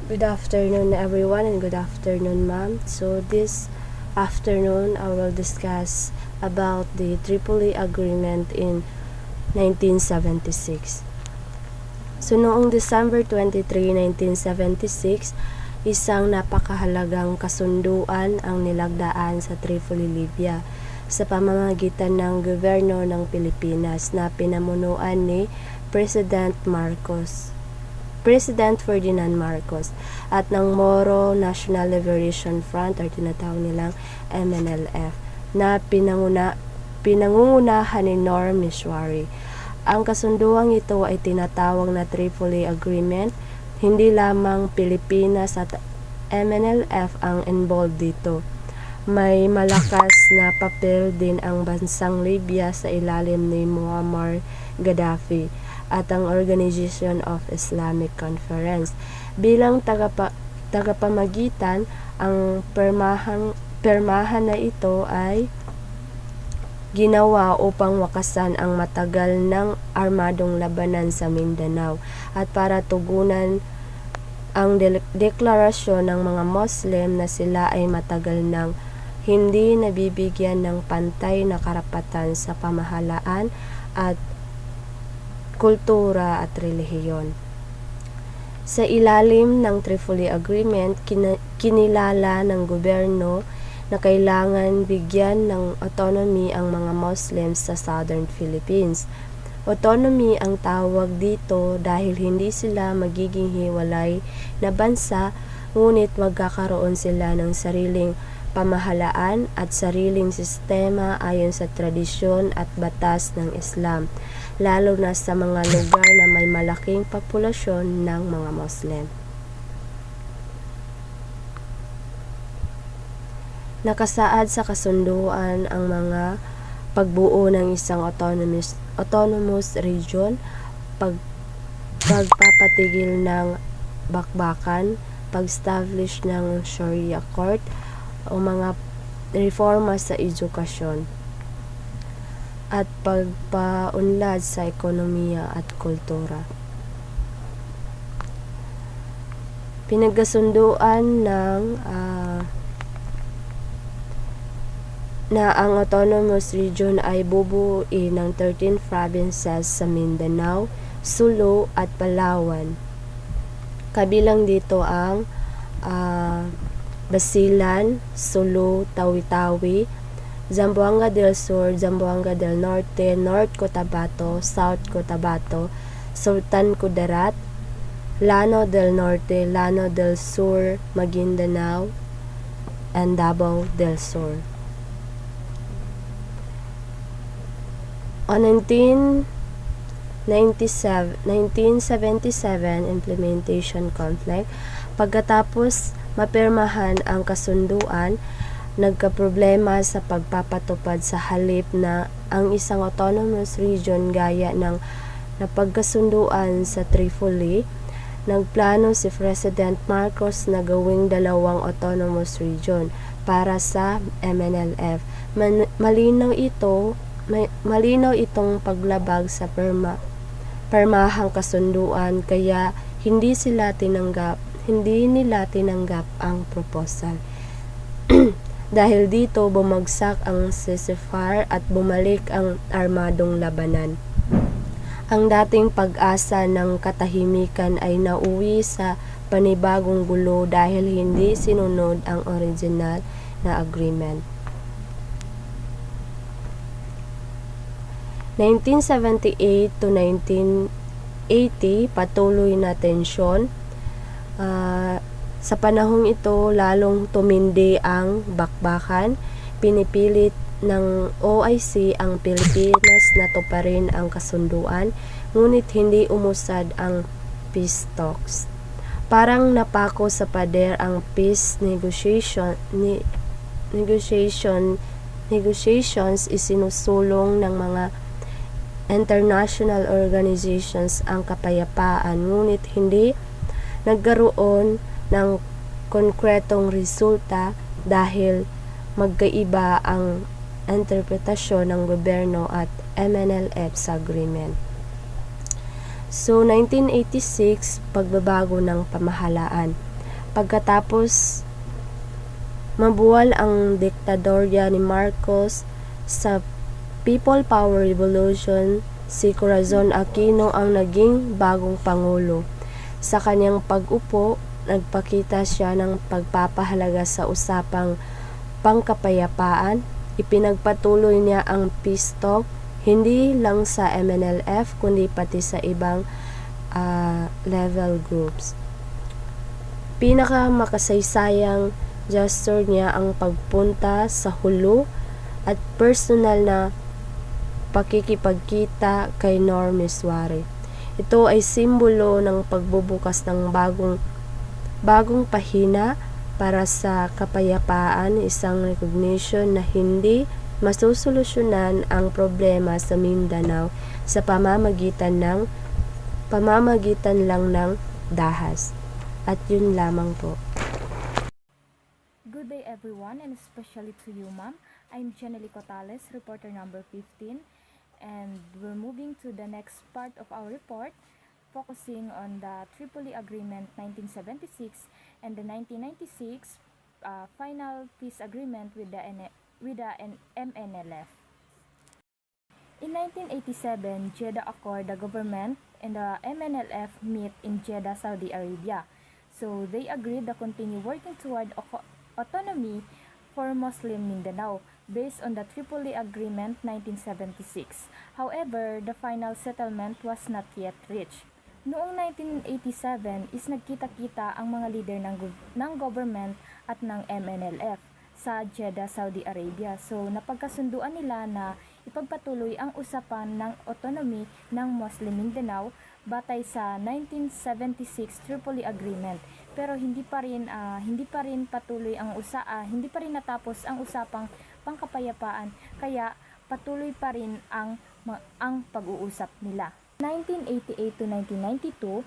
Good afternoon everyone and good afternoon ma'am. So this afternoon I will discuss about the Tripoli Agreement in 1976. So noong December 23, 1976, isang napakahalagang kasunduan ang nilagdaan sa Tripoli, Libya sa pamamagitan ng gobyerno ng Pilipinas na pinamunuan ni President Ferdinand Marcos at ng Moro National Liberation Front or tinatawag nilang MNLF na pinangungunahan ni Norm Mishwari. Ang kasunduang ito ay tinatawag na Tripoli Agreement. Hindi lamang Pilipinas at MNLF ang involved dito. May malakas na papel din ang bansang Libya sa ilalim ni Muammar Gaddafi at ang Organization of Islamic Conference. Bilang tagapamagitan, ang permahan na ito ay ginawa upang wakasan ang matagal ng armadong labanan sa Mindanao at para tugunan ang deklarasyon ng mga Muslim na sila ay matagal nang hindi nabibigyan ng pantay na karapatan sa pamahalaan at kultura at relihiyon. Sa ilalim ng Tripoli Agreement, kinilala ng gobyerno na kailangan bigyan ng autonomy ang mga Muslims sa Southern Philippines. Autonomy ang tawag dito dahil hindi sila magiging hiwalay na bansa, ngunit magkakaroon sila ng sariling pamahalaan at sariling sistema ayon sa tradisyon at batas ng Islam, lalo na sa mga lugar na may malaking populasyon ng mga Muslim. Nakasaad sa kasunduan ang mga pagbuo ng isang autonomous region, pagpapatigil ng bakbakan, pag-establish ng Sharia Court, o mga reforma sa edukasyon, at pagpaunlad sa ekonomiya at kultura. Pinagkasunduan na ang autonomous region ay bubuuin ng 13 provinces sa Mindanao, Sulu at Palawan. Kabilang dito ang Basilan, Sulu, Tawi-Tawi, Zamboanga del Sur, Zamboanga del Norte, North Cotabato, South Cotabato, Sultan Kudarat, Llano del Norte, Llano del Sur, Maguindanao, and Davao del Sur. On 1977 implementation conflict, pagkatapos mapirmahan ang kasunduan, nagkaproblema sa pagpapatupad sa halip na ang isang autonomous region gaya ng napagkasunduan sa Tripoli. Nagplano si President Marcos na gawing dalawang autonomous region para sa MNLF. Malinaw itong paglabag sa permahang kasunduan, kaya hindi nila tinanggap ang proposal. Dahil dito bumagsak ang ceasefire at bumalik ang armadong labanan. Ang dating pag-asa ng katahimikan ay nauwi sa panibagong gulo dahil hindi sinunod ang original na agreement. 1978 to 1980, patuloy na tensyon. Sa panahong ito, lalong tumindi ang bakbakan. Pinipilit ng OIC ang Pilipinas na tuparin ang kasunduan, ngunit hindi umusad ang peace talks. Parang napako sa pader ang peace negotiations, isinusulong ng mga international organizations ang kapayapaan, ngunit hindi nagkaroon ng konkretong resulta dahil magkaiba ang interpretasyon ng gobyerno at MNLF sa agreement. So, 1986, pagbabago ng pamahalaan. Pagkatapos mabuwal ang diktadorya ni Marcos sa People Power Revolution, si Corazon Aquino ang naging bagong pangulo. Sa kanyang pag-upo, nagpakita siya ng pagpapahalaga sa usapang pangkapayapaan. Ipinagpatuloy niya ang peace talk hindi lang sa MNLF kundi pati sa ibang level groups. Pinakamakasayang gesture niya ang pagpunta sa Hulu at personal na pakikipagkita kay Normie Suarez. Ito ay simbolo ng pagbubukas ng bagong pahina para sa kapayapaan, isang recognition na hindi masusolusyonan ang problema sa Mindanao sa pamamagitan lang ng dahas. At yun lamang po. Good day everyone, and especially to you, ma'am. I'm Jenely Cotales, reporter number 15, and we're moving to the next part of our report, focusing on the Tripoli Agreement 1976 and the 1996 final peace agreement with the MNLF. In 1987, Jeddah Accord, the government and the MNLF meet in Jeddah, Saudi Arabia. So they agreed to continue working toward autonomy for Muslim Mindanao based on the Tripoli Agreement 1976. However, the final settlement was not yet reached. Noong 1987 is nagkita-kita ang mga leader ng government at ng MNLF sa Jeddah, Saudi Arabia. So napagkasunduan nila na ipagpatuloy ang usapan ng autonomy ng Muslim Mindanao batay sa 1976 Tripoli Agreement, pero hindi pa rin natapos ang usapang pangkapayapaan, kaya patuloy pa rin ang pag-uusap nila. 1988 to 1992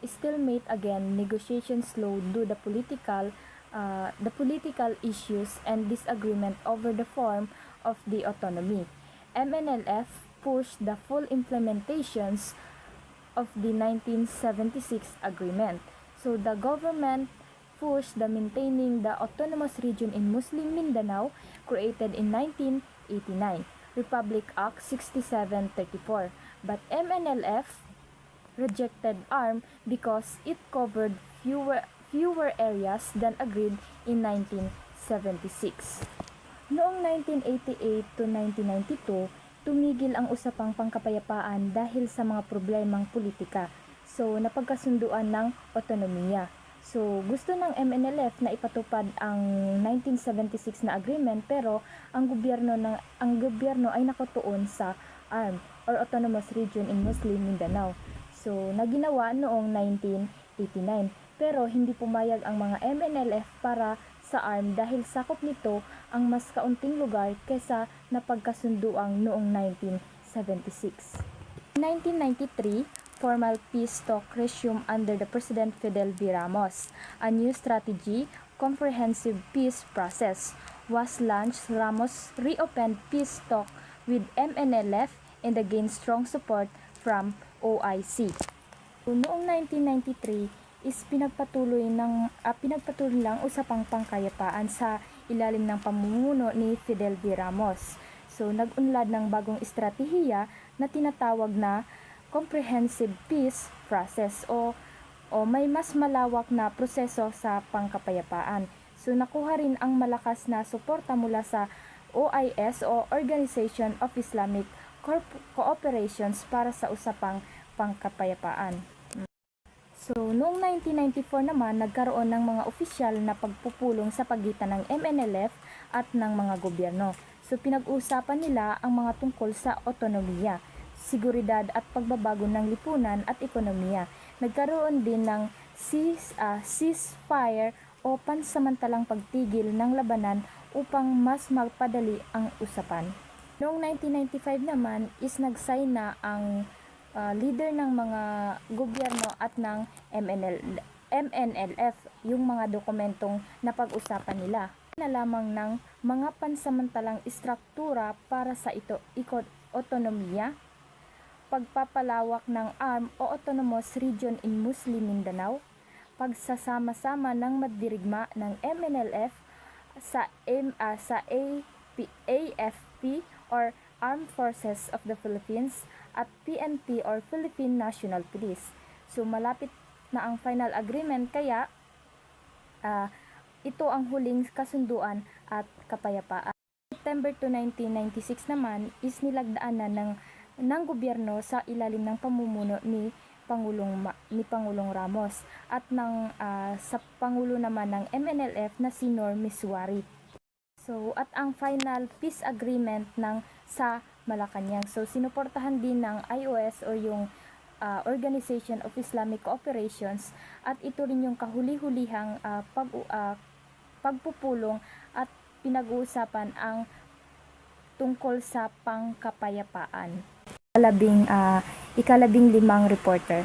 stalemate again, negotiations slowed due to the political issues and disagreement over the form of the autonomy. MNLF pushed the full implementations of the 1976 agreement. So the government pushed the maintaining the autonomous region in Muslim Mindanao created in 1989, Republic Act 6734. But MNLF rejected ARM because it covered fewer areas than agreed in 1976. Noong 1988 to 1992, tumigil ang usapang pangkapayapaan dahil sa mga problemang politika. So, napagkasunduan ng otonomiya. So, gusto ng MNLF na ipatupad ang 1976 na agreement, pero ang gobyerno ay nakatuon sa ARM or Autonomous Region in Muslim Mindanao. So, naginawa noong 1989, pero hindi pumayag ang mga MNLF para sa ARM dahil sakop nito ang mas kaunting lugar kaysa napagkasunduang noong 1976. In 1993, formal peace talk resumed under the President Fidel V. Ramos. A new strategy, comprehensive peace process, was launched. Ramos reopened peace talk with MNLF and gained strong support from OIC. Noong 1993, is pinagpatuloy lang usapang pangkayapaan sa ilalim ng pamumuno ni Fidel V. Ramos. So, nag-unlad ng bagong estratehiya na tinatawag na comprehensive peace process o may mas malawak na proseso sa pangkapayapaan. So, nakuha rin ang malakas na suporta mula sa OIS o Organization of Islamic Cooperations para sa usapang pangkapayapaan. So, noong 1994 naman, nagkaroon ng mga opisyal na pagpupulong sa pagitan ng MNLF at ng mga gobyerno. So, pinag-usapan nila ang mga tungkol sa otonomiya, seguridad at pagbabago ng lipunan at ekonomiya. Nagkaroon din ng ceasefire o pansamantalang pagtigil ng labanan upang mas magpadali ang usapan. Noong 1995 naman is nag-sign na ang leader ng mga gobyerno at ng MNLF yung mga dokumentong napag-usapan nila na lamang ng mga pansamantalang istruktura para sa otonomiya, pagpapalawak ng ARM o Autonomous Region in Muslim Mindanao, pagsasama-sama ng magdirigma ng MNLF sa AFP or Armed Forces of the Philippines at PNP or Philippine National Police. So malapit na ang final agreement, kaya ito ang huling kasunduan at kapayapaan. September 2, 1996 naman is nilagdaan na ng gobyerno sa ilalim ng pamumuno ni Pangulong Ramos at sa pangulo naman ng MNLF na si Norm Misuari. So at ang final peace agreement sa Malacanang. So sinuportahan din ng IOS o yung Organization of Islamic Cooperations, at ito rin yung kahuli-hulihang pagpupulong at pinag-uusapan ang tungkol sa pangkapayapaan. Ikalabing limang reporter.